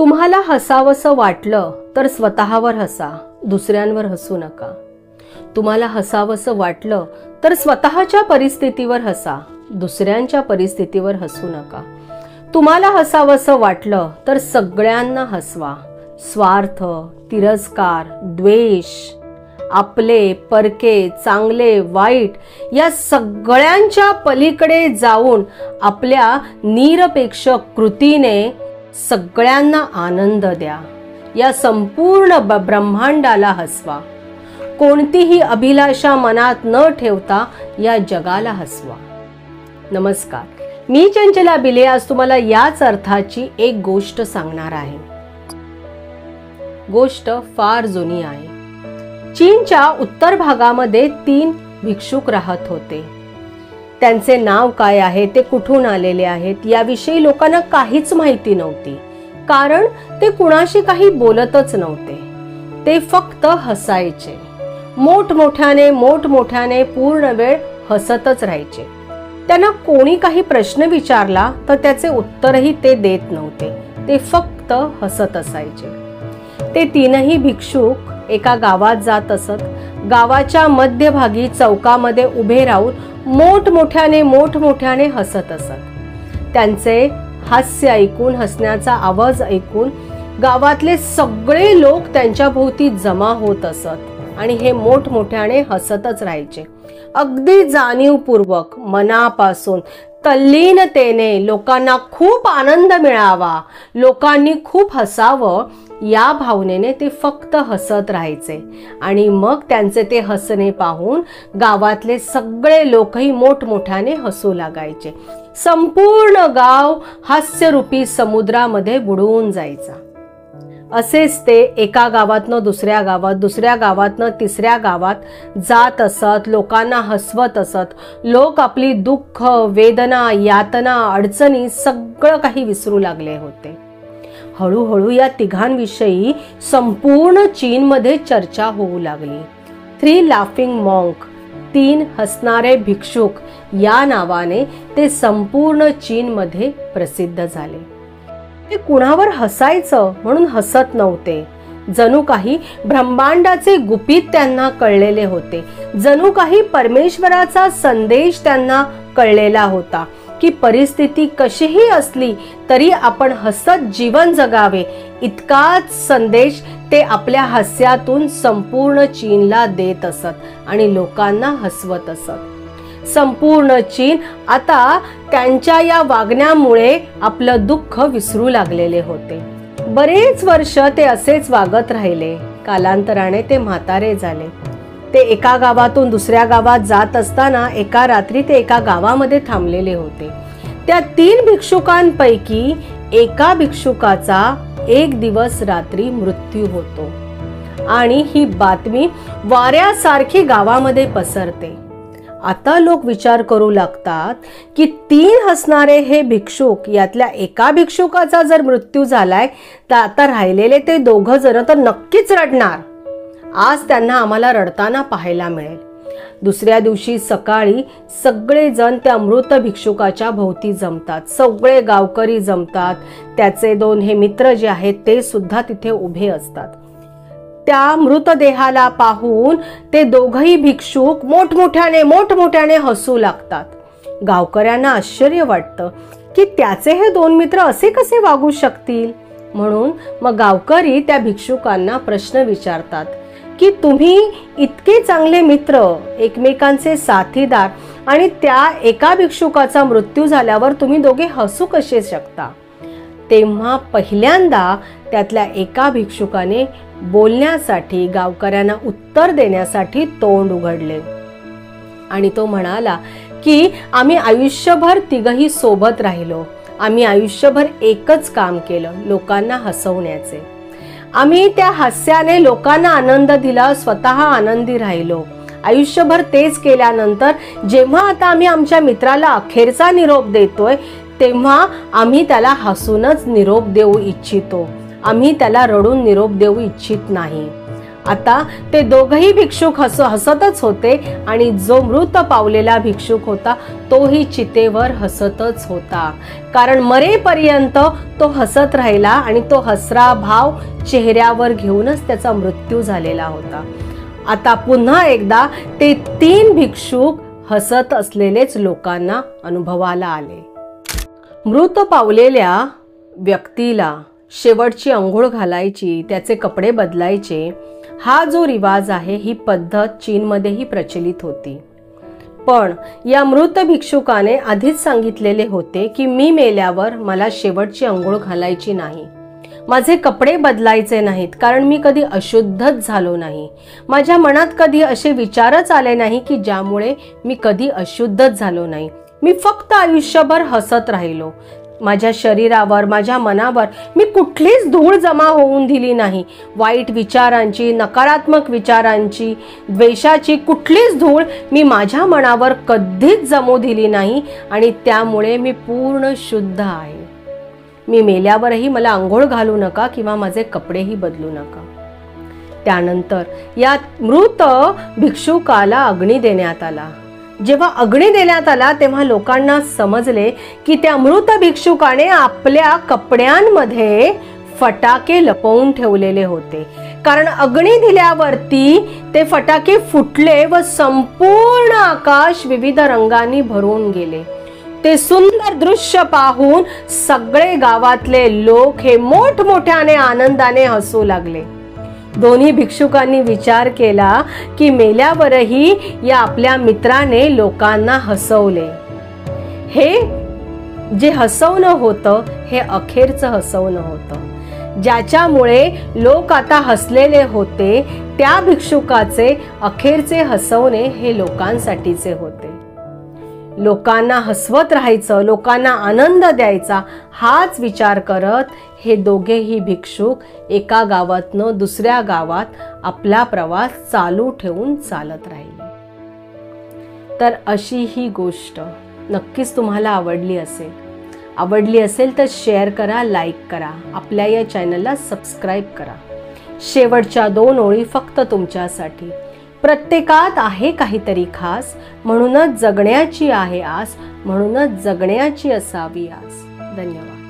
तुम्हाला हसावंसं वाटलं तर स्वतःवर हसा, दुसऱ्यांवर हसू नका. तुम्हाला हसावंसं वाटलं तर स्वतःच्या परिस्थितीवर हसा, दुसऱ्यांच्या परिस्थितीवर हसू नका. तुम्हाला हसावंसं वाटलं तर सगळ्यांना हसवा. स्वार्थ, तिरस्कार, द्वेष, आपले, परके, चांगले, वाईट या सगळ्यांच्या पलीकडे जाऊन आपल्या निरपेक्ष कृतीने सगळ्यांना आनंद द्या. या संपूर्ण ब्रह्मांडाला हसवा. कोणतीही अभिलाषा मनात न ठेवता या जगाला हसवा. नमस्कार, मी चंचला बिले आज तुम्हाला याच अर्थाची एक गोष्ट सांगणार आहे. गोष्ट फार जुनी आहे. चीनच्या उत्तर भागामध्ये 3 भिक्षुक राहत होते. त्यांचे नाव काय आहे, ते कुठून आलेले आहेत याविषयी लोकांना काहीच माहिती नव्हती, कारण ते कुणाशी काही बोलतच नव्हते. ते फक्त हसायचे, मोठमोठ्याने पूर्ण वेळ हसतच राहायचे. त्यांना कोणी काही प्रश्न विचारला तर त्याचे उत्तरही ते देत नव्हते. ते फक्त हसत असायचे. ते 3ही भिक्षुक एका गावात जात असत. गावाच्या मध्यभागी चौकामध्ये उभे राहून मोठमोठ्याने हसत असत. त्यांचे हास्य ऐकून, हसण्याचा आवाज ऐकून गावातले सगळे लोक त्यांच्या भोवती जमा होत असत आणि हे मोठमोठ्याने हसतच राहायचे. अगदी जाणीवपूर्वक, मनापासून, तल्लीनतेने लोकांना खूप आनंद मिळावा, लोकांनी खूप हसावं या भावनेने ते फक्त हसत राहायचे. आणि मग त्यांचे ते हसणे पाहून गावातले सगळे लोकही मोठमोठ्याने हसू लागायचे. संपूर्ण गाव हास्यरूपी समुद्रामध्ये बुडून जायचा. असेच ते एका गावातनं दुसऱ्या गावात, दुसऱ्या गावातनं तिसऱ्या गावात जात असत, लोकांना हसवत असत. लोक आपली दुःख, वेदना, यातना, अडचणी सगळं काही विसरू लागले होते. हळूहळू या तिघांविषयी संपूर्ण चीनमध्ये चर्चा होऊ लागली. 3 लाफिंग मॉन्क, 3 हसणारे भिक्षुक या नावाने ते संपूर्ण चीनमध्ये प्रसिद्ध झाले. ते कुणावर हसायचं म्हणून हसत नव्हते. जणू काही ब्रह्मांडाचे गुपित त्यांना कळलेले होते. जणू काही परमेश्वराचा संदेश त्यांना कळलेला होता की परिस्थिती कशीही असली तरी आपण हसत जीवन जगावे, इतकाच संदेश ते आपल्या हास्यातून संपूर्ण चीनला देत असत आणि लोकांना हसवत असत. संपूर्ण चीन आता त्यांच्या या वागण्यामुळे आपलं दुःख विसरू लागलेले होते. बरेच वर्ष ते असेच वागत राहिले. कालांतराने ते म्हातारे झाले. ते एका गावातून दुसऱ्या गावात जात असताना एका रात्री ते एका गावामध्ये थांबलेले होते. त्या 3 भिक्षुकांपैकी एका भिक्षुकाचा एक दिवस रात्री मृत्यू होतो आणि ही बातमी वाऱ्यासारखी गावामध्ये पसरते. आता लोक विचार करू लागतात की 3 हसणारे हे भिक्षुक, यातल्या एका भिक्षुकाचा जर मृत्यू झालाय तर आता राहिलेले ते 2 जण तर नक्कीच रडणार. आज त्यांना आम्हाला रडताना पाहायला मिळेल. दुसऱ्या दिवशी सकाळी सगळे जण त्या मृत भिक्षुकाच्या भोवती जमतात. सगळे गावकरी जमतात. त्याचे 2 हे मित्र जे आहेत ते सुद्धा तिथे उभे असतात. त्या मृतदेहाला पाहून ते 2ही भिक्षुक मोठमोठ्याने हसू लागतात. गावकऱ्यांना आश्चर्य वाटतं की त्याचे हे 2 मित्र असे कसे वागू शकतील. म्हणून मग गावकरी त्या भिक्षुकांना प्रश्न विचारतात की तुम्ही इतके चांगले मित्र, एकमेकांचे साथीदार, आणि त्या एका भिक्षुकाचा मृत्यू झाल्यावर तुम्ही दोघे हसू कसे शकता. तेव्हा पहिल्यांदा त्यातल्या एका भिक्षुकाने बोलण्यासाठी, गावकऱ्यांना उत्तर देण्यासाठी तोंड उघडले आणि तो म्हणाला की आम्ही आयुष्यभर तिघही सोबत राहिलो. आम्ही आयुष्यभर एकच काम केलं, लोकांना हसवण्याचे. आम्ही त्या हास्याने लोकांना आनंद दिला, स्वतः आनंदी राहिलो. आयुष्यभर तेच केल्यानंतर जेव्हा आता आम्ही आमच्या मित्राला अखेरचा निरोप देतोय तेव्हा आम्ही त्याला हसूनच निरोप देऊ इच्छितो. आम्ही त्याला रडून निरोप देऊ इच्छित नाही. आता ते दोघही भिक्षुक हसतच होते आणि जो मृत पावलेला भिक्षुक होता तोही चितेवर हसतच होता, कारण मरेपर्यंत तो हसत राहिला आणि तो हसरा भाव चेहऱ्यावर घेऊनच त्याचा मृत्यू झालेला होता. आता पुन्हा एकदा ते 3 भिक्षुक हसत असलेलेच लोकांना अनुभवाला आले. मृत पावलेल्या व्यक्तीला शेवटची अंघोळ घालायची, त्याचे कपडे बदलायचे, हा जो रिवाज आहे, ही पद्धत चीनमध्येही प्रचलित होती. पण या मृत भिक्षुकाने आधीच सांगितलेले होते की मी मेल्यावर मला शेवटची अंघोळ घालायची नाही, माझे कपडे बदलायचे नाहीत, कारण मी कधी अशुद्धच झालो नाही. माझ्या मनात कधी असे विचारच आले नाही की ज्यामुळे मी कधी अशुद्धच झालो नाही. मी फक्त आयुष्यभर हसत राहिलो. माझ्या शरीरावर, माझ्या मनावर मी कुठलीच धूळ जमा होऊन दिली नाही. वाईट विचारांची, नकारात्मक विचारांची, द्वेषाची कुठलीच धूळ मी माझ्या मनावर कधीच जमू दिली नाही आणि त्यामुळे मी पूर्ण शुद्ध आहे. मी मेल्यावरही मला अंघोळ घालू नका किंवा माझे कपडेही बदलू नका. त्यानंतर या मृत भिक्षुकाला अग्नी देण्यात आला. जेव्हा अग्नी देण्यात आला तेव्हा लोकांना समजले की त्या मृत भिक्षुकाने आपल्या कपड्यांमध्ये फटाके लपवून ठेवलेले होते, कारण अग्नी दिल्यावरती ते फटाके फुटले व संपूर्ण आकाश विविध रंगांनी भरून गेले. ते सुंदर दृश्य पाहून सगळे गावातले लोक हे मोठमोठ्याने आनंदाने हसू लागले. दोन्ही भिक्षुकांनी विचार केला की मेल्यावरही या आपल्या मित्राने लोकांना हसवले. हे जे हसवणं होतं हे अखेरचं हसवणं होतं. ज्याच्यामुळे लोक आता हसलेले होते त्या भिक्षुकाचे अखेरचे हसवणे हे लोकांसाठीचे होते. लोकांना हसवत राहायचं, लोकांना आनंद द्यायचा, हाच विचार करत हे दोघेही भिक्षुक एका गावातनं दुसऱ्या गावात आपला प्रवास चालू ठेवून चालत राहिले. तर अशी ही गोष्ट नक्कीच तुम्हाला आवडली असेल तर शेअर करा, लाईक करा, आपल्या या चॅनलला सबस्क्राईब करा. शेवटच्या 2 ओळी फक्त तुमच्यासाठी. प्रत्येकात आहे काहीतरी खास, म्हणूनच जगण्याची आहे आस, म्हणूनच जगण्याची असावी आस. धन्यवाद.